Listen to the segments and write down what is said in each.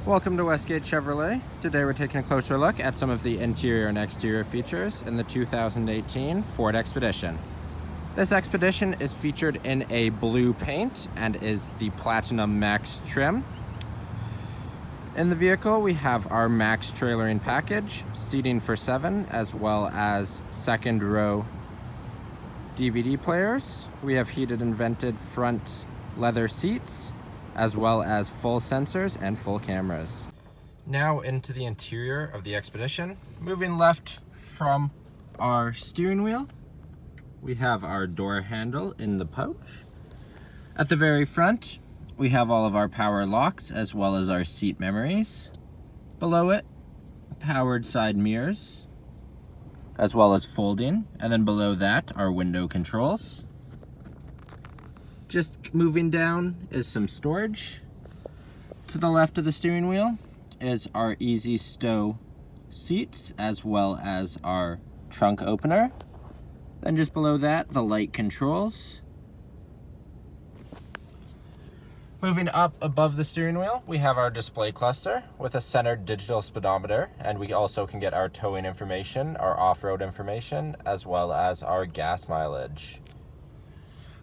Welcome to Westgate Chevrolet. Today we're taking a closer look at some of the interior and exterior features in the 2018 Ford Expedition. This Expedition is featured in a blue paint and is the Platinum Max trim. In the vehicle we have our Max trailering package, seating for 7, as well as second row DVD players. We have heated and vented front leather seats, as well as full sensors and full cameras. Now into the interior of the Expedition. Moving left from our steering wheel, we have our door handle in the pouch. At the very front, we have all of our power locks as well as our seat memories. Below it, powered side mirrors, as well as folding. And then below that, our window controls. Just moving down is some storage. To the left of the steering wheel is our easy stow seats, as well as our trunk opener. Then just below that, the light controls. Moving up above the steering wheel, we have our display cluster with a centered digital speedometer, and we also can get our towing information, our off-road information, as well as our gas mileage.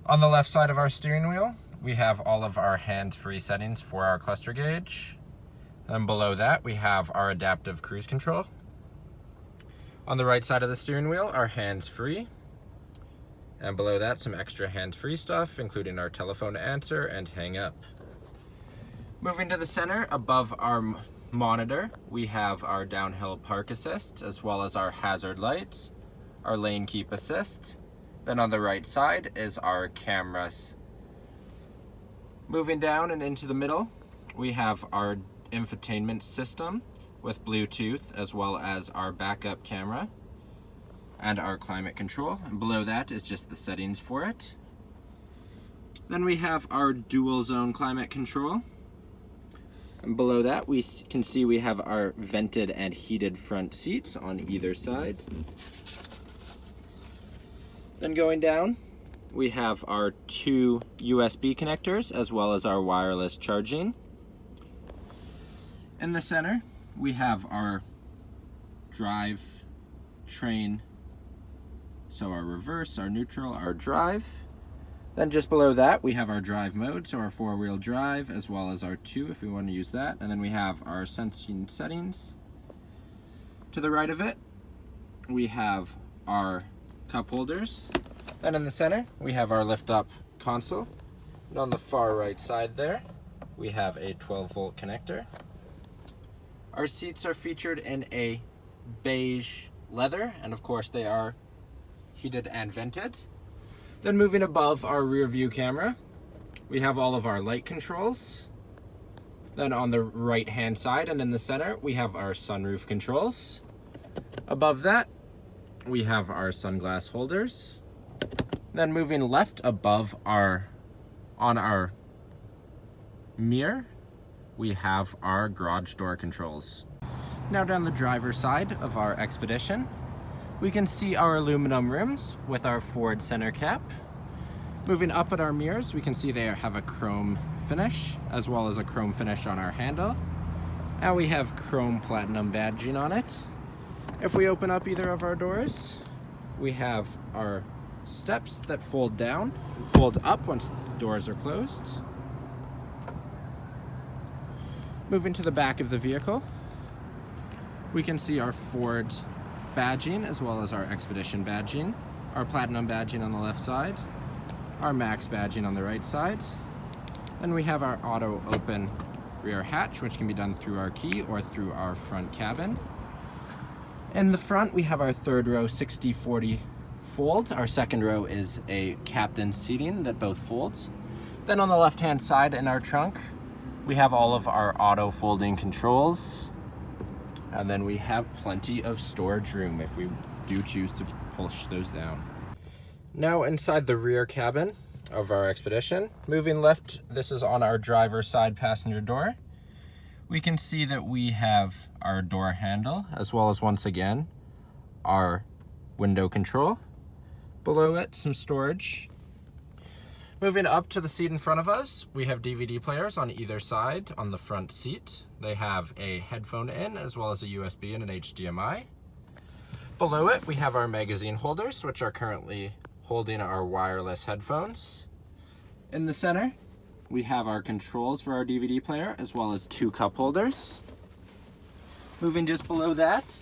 On the left side of our steering wheel, we have all of our hands-free settings for our cluster gauge. Then below that, we have our adaptive cruise control. On the right side of the steering wheel, our hands-free. And below that, some extra hands-free stuff, including our telephone answer and hang up. Moving to the center, above our monitor, we have our downhill park assist, as well as our hazard lights, our lane keep assist. Then on the right side is our cameras. Moving down and into the middle, we have our infotainment system with Bluetooth, as well as our backup camera and our climate control. And below that is just the settings for it. Then we have our dual zone climate control. And below that we can see we have our vented and heated front seats on either side. Then going down, we have our 2 USB connectors, as well as our wireless charging. In the center, we have our drive train, so our reverse, our neutral, our drive. Then just below that, we have our drive mode, so our 4-wheel drive, as well as our 2 if we want to use that. And then we have our sensing settings. To the right of it, we have our cup holders. Then in the center, we have our lift-up console. And on the far right side there, we have a 12-volt connector. Our seats are featured in a beige leather, and of course they are heated and vented. Then moving above our rear view camera, we have all of our light controls. Then on the right hand side and in the center, we have our sunroof controls. Above that, we have our sunglass holders. Then moving left above on our mirror, we have our garage door controls. Now down the driver's side of our Expedition, we can see our aluminum rims with our Ford center cap. Moving up at our mirrors, we can see they have a chrome finish, as well as a chrome finish on our handle. And we have chrome platinum badging on it. If we open up either of our doors, we have our steps that fold up once the doors are closed. Moving to the back of the vehicle, we can see our Ford badging, as well as our Expedition badging, our Platinum badging on the left side, our Max badging on the right side. Then we have our auto open rear hatch, which can be done through our key or through our front cabin. In the front, we have our third row 60/40 fold. Our second row is a captain seating that both folds. Then on the left-hand side in our trunk, we have all of our auto folding controls. And then we have plenty of storage room if we do choose to push those down. Now inside the rear cabin of our Expedition, moving left, this is on our driver's side passenger door. We can see that we have our door handle, as well as, once again, our window control. Below it, some storage. Moving up to the seat in front of us, we have DVD players on either side on the front seat. They have a headphone in as well as a USB and an HDMI. Below it, we have our magazine holders, which are currently holding our wireless headphones. In the center, we have our controls for our DVD player as well as 2 cup holders. Moving just below that,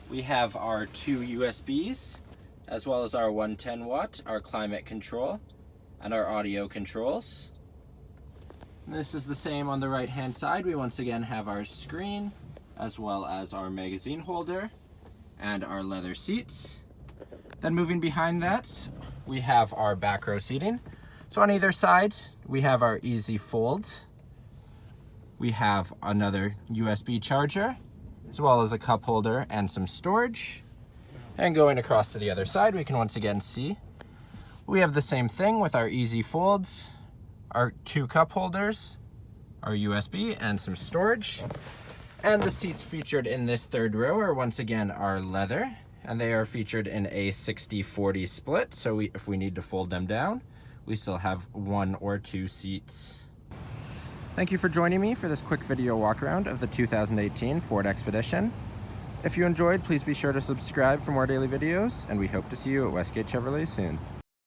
we have our 2 USBs as well as our 110 watt, our climate control, and our audio controls. And this is the same on the right hand side. We once again have our screen as well as our magazine holder and our leather seats. Then moving behind that, we have our back row seating. So on either side, we have our easy fold. We have another USB charger, as well as a cup holder and some storage. And going across to the other side, we can once again see we have the same thing with our easy folds, our 2 cup holders, our USB, and some storage. And the seats featured in this 3rd row are once again our leather, and they are featured in a 60-40 split, so if we need to fold them down, we still have 1 or 2 seats. Thank you for joining me for this quick video walk around of the 2018 Ford Expedition. If you enjoyed, please be sure to subscribe for more daily videos, and we hope to see you at Westgate Chevrolet soon.